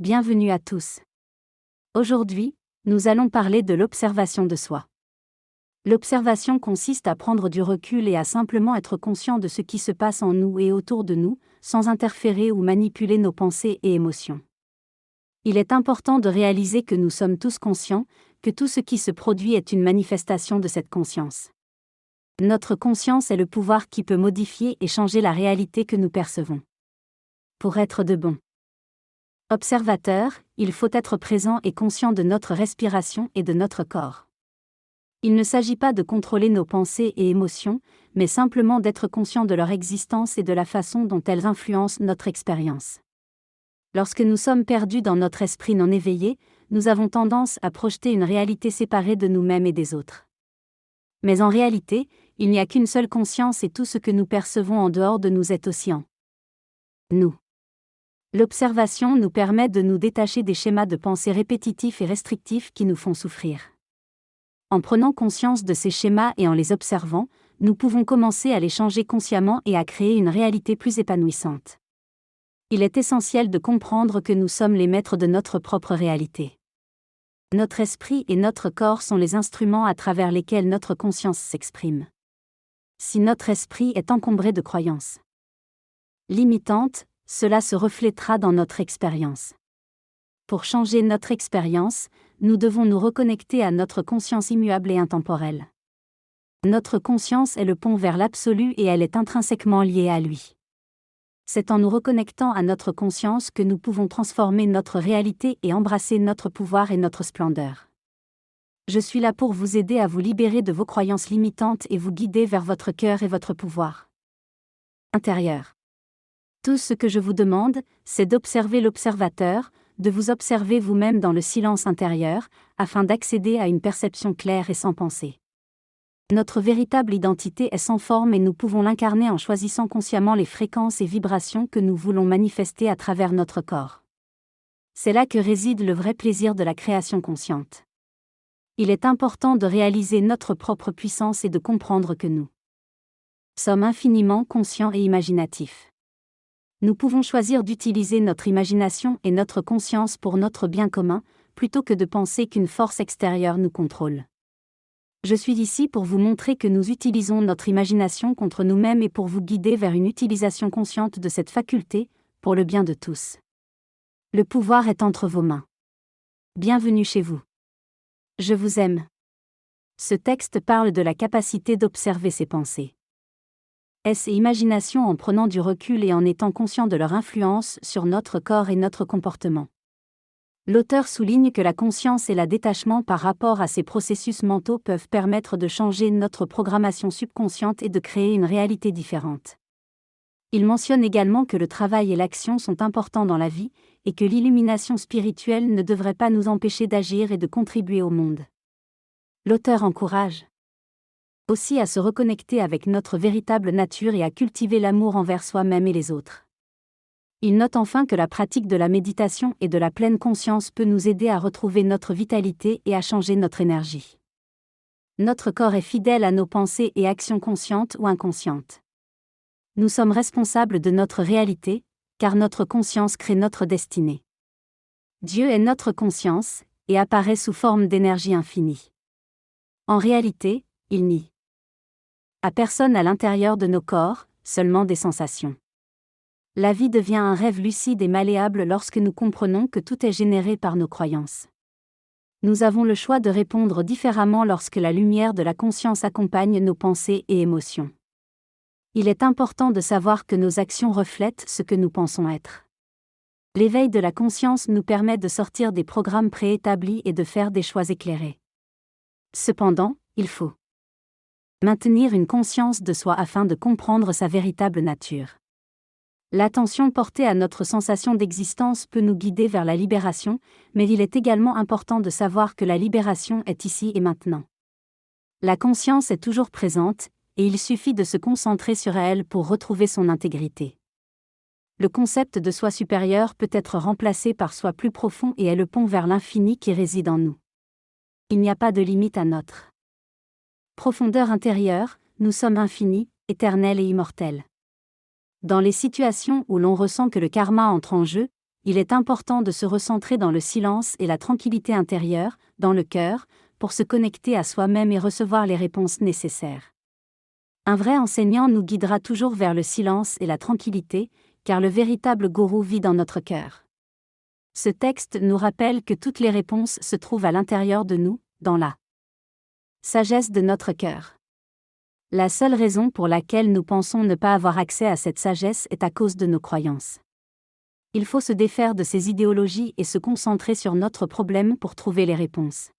Bienvenue à tous. Aujourd'hui, nous allons parler de l'observation de soi. L'observation consiste à prendre du recul et à simplement être conscient de ce qui se passe en nous et autour de nous, sans interférer ou manipuler nos pensées et émotions. Il est important de réaliser que nous sommes tous conscients, que tout ce qui se produit est une manifestation de cette conscience. Notre conscience est le pouvoir qui peut modifier et changer la réalité que nous percevons. Pour être de bons observateurs, il faut être présent et conscient de notre respiration et de notre corps. Il ne s'agit pas de contrôler nos pensées et émotions, mais simplement d'être conscient de leur existence et de la façon dont elles influencent notre expérience. Lorsque nous sommes perdus dans notre esprit non éveillé, nous avons tendance à projeter une réalité séparée de nous-mêmes et des autres. Mais en réalité, il n'y a qu'une seule conscience et tout ce que nous percevons en dehors de nous est aussi en nous. L'observation nous permet de nous détacher des schémas de pensée répétitifs et restrictifs qui nous font souffrir. En prenant conscience de ces schémas et en les observant, nous pouvons commencer à les changer consciemment et à créer une réalité plus épanouissante. Il est essentiel de comprendre que nous sommes les maîtres de notre propre réalité. Notre esprit et notre corps sont les instruments à travers lesquels notre conscience s'exprime. Si notre esprit est encombré de croyances limitantes, cela se reflètera dans notre expérience. Pour changer notre expérience, nous devons nous reconnecter à notre conscience immuable et intemporelle. Notre conscience est le pont vers l'absolu et elle est intrinsèquement liée à lui. C'est en nous reconnectant à notre conscience que nous pouvons transformer notre réalité et embrasser notre pouvoir et notre splendeur. Je suis là pour vous aider à vous libérer de vos croyances limitantes et vous guider vers votre cœur et votre pouvoir intérieur. Tout ce que je vous demande, c'est d'observer l'observateur, de vous observer vous-même dans le silence intérieur, afin d'accéder à une perception claire et sans pensée. Notre véritable identité est sans forme et nous pouvons l'incarner en choisissant consciemment les fréquences et vibrations que nous voulons manifester à travers notre corps. C'est là que réside le vrai plaisir de la création consciente. Il est important de réaliser notre propre puissance et de comprendre que nous sommes infiniment conscients et imaginatifs. Nous pouvons choisir d'utiliser notre imagination et notre conscience pour notre bien commun, plutôt que de penser qu'une force extérieure nous contrôle. Je suis ici pour vous montrer que nous utilisons notre imagination contre nous-mêmes et pour vous guider vers une utilisation consciente de cette faculté, pour le bien de tous. Le pouvoir est entre vos mains. Bienvenue chez vous. Je vous aime. Ce texte parle de la capacité d'observer ses pensées. Est-ce imagination en prenant du recul et en étant conscient de leur influence sur notre corps et notre comportement. L'auteur souligne que la conscience et le détachement par rapport à ces processus mentaux peuvent permettre de changer notre programmation subconsciente et de créer une réalité différente. Il mentionne également que le travail et l'action sont importants dans la vie, et que l'illumination spirituelle ne devrait pas nous empêcher d'agir et de contribuer au monde. L'auteur encourage aussi à se reconnecter avec notre véritable nature et à cultiver l'amour envers soi-même et les autres. Il note enfin que la pratique de la méditation et de la pleine conscience peut nous aider à retrouver notre vitalité et à changer notre énergie. Notre corps est fidèle à nos pensées et actions conscientes ou inconscientes. Nous sommes responsables de notre réalité, car notre conscience crée notre destinée. Dieu est notre conscience, et apparaît sous forme d'énergie infinie. En réalité, il n'y a personne à l'intérieur de nos corps, seulement des sensations. La vie devient un rêve lucide et malléable lorsque nous comprenons que tout est généré par nos croyances. Nous avons le choix de répondre différemment lorsque la lumière de la conscience accompagne nos pensées et émotions. Il est important de savoir que nos actions reflètent ce que nous pensons être. L'éveil de la conscience nous permet de sortir des programmes préétablis et de faire des choix éclairés. Cependant, il faut maintenir une conscience de soi afin de comprendre sa véritable nature. L'attention portée à notre sensation d'existence peut nous guider vers la libération, mais il est également important de savoir que la libération est ici et maintenant. La conscience est toujours présente, et il suffit de se concentrer sur elle pour retrouver son intégrité. Le concept de soi supérieur peut être remplacé par soi plus profond et est le pont vers l'infini qui réside en nous. Il n'y a pas de limite à notre profondeur intérieure, nous sommes infinis, éternels et immortels. Dans les situations où l'on ressent que le karma entre en jeu, il est important de se recentrer dans le silence et la tranquillité intérieure, dans le cœur, pour se connecter à soi-même et recevoir les réponses nécessaires. Un vrai enseignant nous guidera toujours vers le silence et la tranquillité, car le véritable gourou vit dans notre cœur. Ce texte nous rappelle que toutes les réponses se trouvent à l'intérieur de nous, dans la sagesse de notre cœur. La seule raison pour laquelle nous pensons ne pas avoir accès à cette sagesse est à cause de nos croyances. Il faut se défaire de ces idéologies et se concentrer sur notre problème pour trouver les réponses.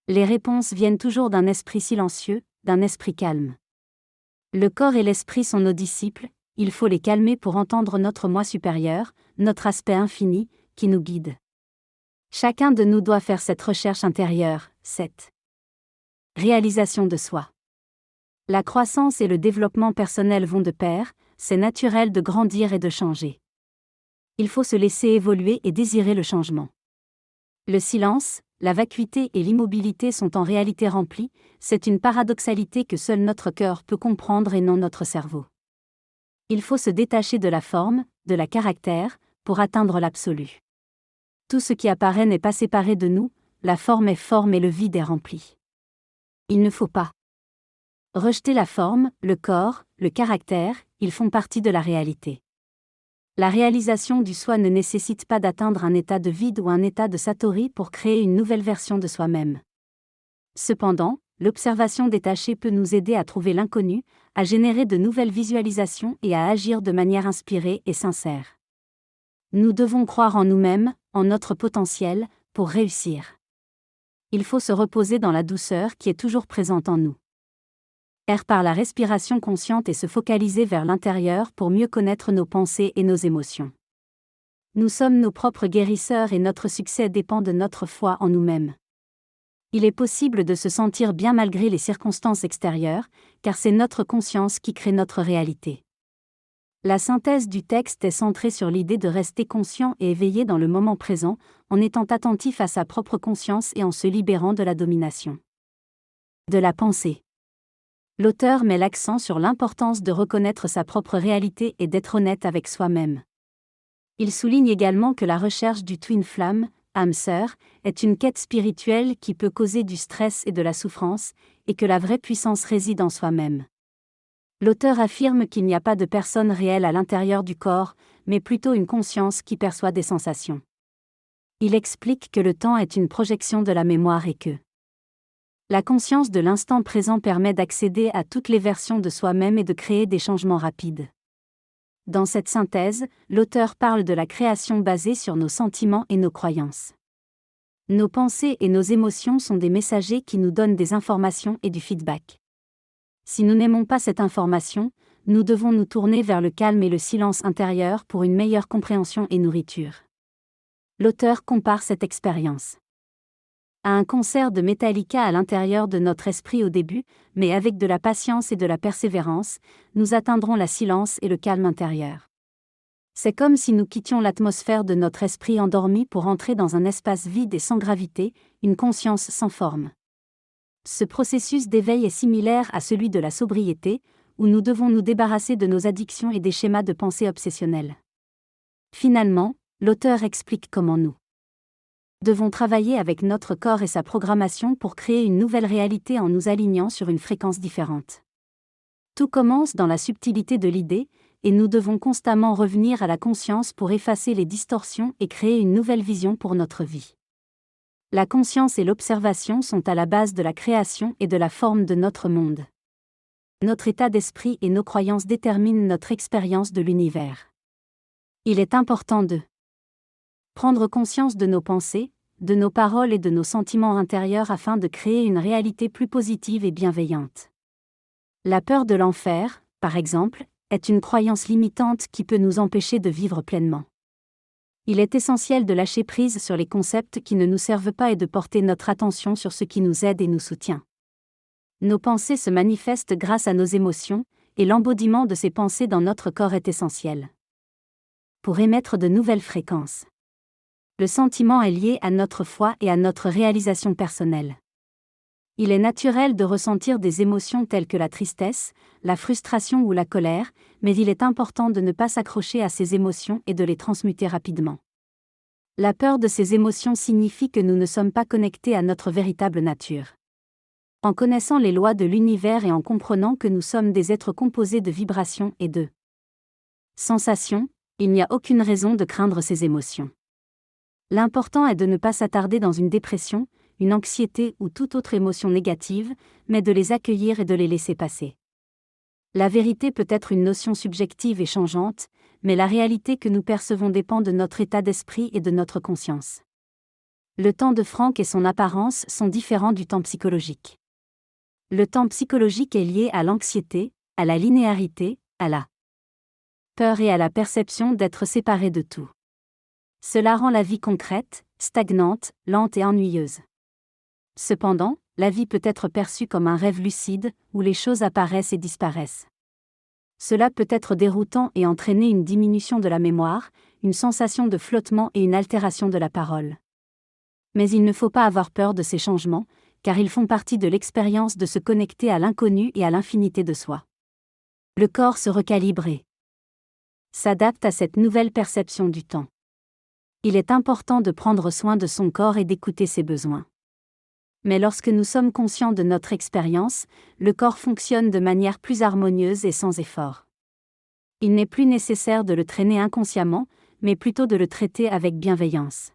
Les réponses viennent toujours d'un esprit silencieux, d'un esprit calme. Le corps et l'esprit sont nos disciples, il faut les calmer pour entendre notre moi supérieur, notre aspect infini, qui nous guide. Chacun de nous doit faire cette recherche intérieure, cette réalisation de soi. La croissance et le développement personnel vont de pair, c'est naturel de grandir et de changer. Il faut se laisser évoluer et désirer le changement. Le silence, la vacuité et l'immobilité sont en réalité remplis, c'est une paradoxalité que seul notre cœur peut comprendre et non notre cerveau. Il faut se détacher de la forme, de la caractère, pour atteindre l'absolu. Tout ce qui apparaît n'est pas séparé de nous, la forme est forme et le vide est rempli. Il ne faut pas rejeter la forme, le corps, le caractère, ils font partie de la réalité. La réalisation du soi ne nécessite pas d'atteindre un état de vide ou un état de satori pour créer une nouvelle version de soi-même. Cependant, l'observation détachée peut nous aider à trouver l'inconnu, à générer de nouvelles visualisations et à agir de manière inspirée et sincère. Nous devons croire en nous-mêmes, en notre potentiel, pour réussir. Il faut se reposer dans la douceur qui est toujours présente en nous. Par la respiration consciente et se focaliser vers l'intérieur pour mieux connaître nos pensées et nos émotions. Nous sommes nos propres guérisseurs et notre succès dépend de notre foi en nous-mêmes. Il est possible de se sentir bien malgré les circonstances extérieures, car c'est notre conscience qui crée notre réalité. La synthèse du texte est centrée sur l'idée de rester conscient et éveillé dans le moment présent, en étant attentif à sa propre conscience et en se libérant de la domination de la pensée. L'auteur met l'accent sur l'importance de reconnaître sa propre réalité et d'être honnête avec soi-même. Il souligne également que la recherche du twin flame, âme sœur, est une quête spirituelle qui peut causer du stress et de la souffrance, et que la vraie puissance réside en soi-même. L'auteur affirme qu'il n'y a pas de personne réelle à l'intérieur du corps, mais plutôt une conscience qui perçoit des sensations. Il explique que le temps est une projection de la mémoire et que la conscience de l'instant présent permet d'accéder à toutes les versions de soi-même et de créer des changements rapides. Dans cette synthèse, l'auteur parle de la création basée sur nos sentiments et nos croyances. Nos pensées et nos émotions sont des messagers qui nous donnent des informations et du feedback. Si nous n'aimons pas cette information, nous devons nous tourner vers le calme et le silence intérieur pour une meilleure compréhension et nourriture. L'auteur compare cette expérience à un concert de Metallica à l'intérieur de notre esprit au début, mais avec de la patience et de la persévérance, nous atteindrons la silence et le calme intérieur. C'est comme si nous quittions l'atmosphère de notre esprit endormi pour entrer dans un espace vide et sans gravité, une conscience sans forme. Ce processus d'éveil est similaire à celui de la sobriété, où nous devons nous débarrasser de nos addictions et des schémas de pensée obsessionnels. Finalement, l'auteur explique comment nous devons travailler avec notre corps et sa programmation pour créer une nouvelle réalité en nous alignant sur une fréquence différente. Tout commence dans la subtilité de l'idée, et nous devons constamment revenir à la conscience pour effacer les distorsions et créer une nouvelle vision pour notre vie. La conscience et l'observation sont à la base de la création et de la forme de notre monde. Notre état d'esprit et nos croyances déterminent notre expérience de l'univers. Il est important de prendre conscience de nos pensées, de nos paroles et de nos sentiments intérieurs afin de créer une réalité plus positive et bienveillante. La peur de l'enfer, par exemple, est une croyance limitante qui peut nous empêcher de vivre pleinement. Il est essentiel de lâcher prise sur les concepts qui ne nous servent pas et de porter notre attention sur ce qui nous aide et nous soutient. Nos pensées se manifestent grâce à nos émotions, et l'embodiment de ces pensées dans notre corps est essentiel pour émettre de nouvelles fréquences. Le sentiment est lié à notre foi et à notre réalisation personnelle. Il est naturel de ressentir des émotions telles que la tristesse, la frustration ou la colère, mais il est important de ne pas s'accrocher à ces émotions et de les transmuter rapidement. La peur de ces émotions signifie que nous ne sommes pas connectés à notre véritable nature. En connaissant les lois de l'univers et en comprenant que nous sommes des êtres composés de vibrations et de sensations, il n'y a aucune raison de craindre ces émotions. L'important est de ne pas s'attarder dans une dépression, une anxiété ou toute autre émotion négative, mais de les accueillir et de les laisser passer. La vérité peut être une notion subjective et changeante, mais la réalité que nous percevons dépend de notre état d'esprit et de notre conscience. Le temps de Franck et son apparence sont différents du temps psychologique. Le temps psychologique est lié à l'anxiété, à la linéarité, à la peur et à la perception d'être séparé de tout. Cela rend la vie concrète, stagnante, lente et ennuyeuse. Cependant, la vie peut être perçue comme un rêve lucide, où les choses apparaissent et disparaissent. Cela peut être déroutant et entraîner une diminution de la mémoire, une sensation de flottement et une altération de la parole. Mais il ne faut pas avoir peur de ces changements, car ils font partie de l'expérience de se connecter à l'inconnu et à l'infinité de soi. Le corps se recalibre et s'adapte à cette nouvelle perception du temps. Il est important de prendre soin de son corps et d'écouter ses besoins. Mais lorsque nous sommes conscients de notre expérience, le corps fonctionne de manière plus harmonieuse et sans effort. Il n'est plus nécessaire de le traîner inconsciemment, mais plutôt de le traiter avec bienveillance.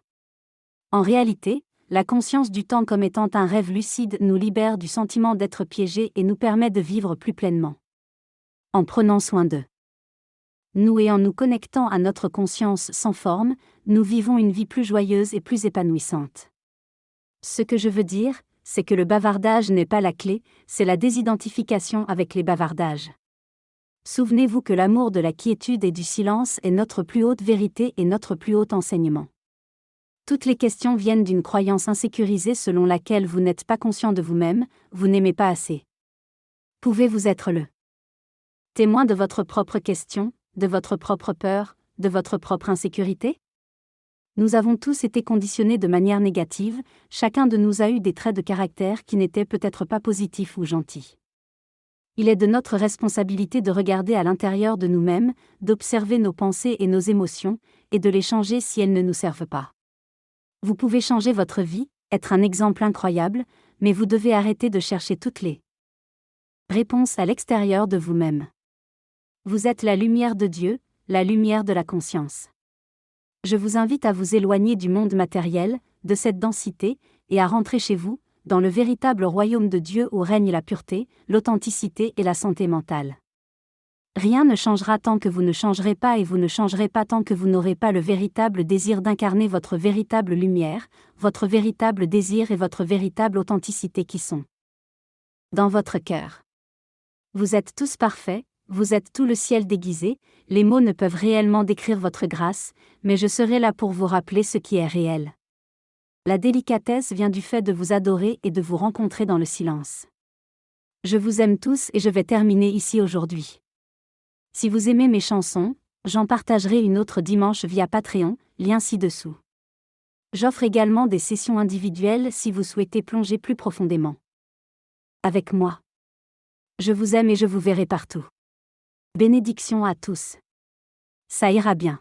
En réalité, la conscience du temps comme étant un rêve lucide nous libère du sentiment d'être piégé et nous permet de vivre plus pleinement. En prenant soin de nous et en nous connectant à notre conscience sans forme, nous vivons une vie plus joyeuse et plus épanouissante. Ce que je veux dire, c'est que le bavardage n'est pas la clé, c'est la désidentification avec les bavardages. Souvenez-vous que l'amour de la quiétude et du silence est notre plus haute vérité et notre plus haut enseignement. Toutes les questions viennent d'une croyance insécurisée selon laquelle vous n'êtes pas conscient de vous-même, vous n'aimez pas assez. Pouvez-vous être le témoin de votre propre question, de votre propre peur, de votre propre insécurité? Nous avons tous été conditionnés de manière négative, chacun de nous a eu des traits de caractère qui n'étaient peut-être pas positifs ou gentils. Il est de notre responsabilité de regarder à l'intérieur de nous-mêmes, d'observer nos pensées et nos émotions, et de les changer si elles ne nous servent pas. Vous pouvez changer votre vie, être un exemple incroyable, mais vous devez arrêter de chercher toutes les réponses à l'extérieur de vous-même. Vous êtes la lumière de Dieu, la lumière de la conscience. Je vous invite à vous éloigner du monde matériel, de cette densité, et à rentrer chez vous, dans le véritable royaume de Dieu où règne la pureté, l'authenticité et la santé mentale. Rien ne changera tant que vous ne changerez pas et vous ne changerez pas tant que vous n'aurez pas le véritable désir d'incarner votre véritable lumière, votre véritable désir et votre véritable authenticité qui sont dans votre cœur. Vous êtes tous parfaits, vous êtes tout le ciel déguisé, les mots ne peuvent réellement décrire votre grâce, mais je serai là pour vous rappeler ce qui est réel. La délicatesse vient du fait de vous adorer et de vous rencontrer dans le silence. Je vous aime tous et je vais terminer ici aujourd'hui. Si vous aimez mes chansons, j'en partagerai une autre dimanche via Patreon, lien ci-dessous. J'offre également des sessions individuelles si vous souhaitez plonger plus profondément avec moi. Je vous aime et je vous verrai partout. Bénédictions à tous. Ça ira bien.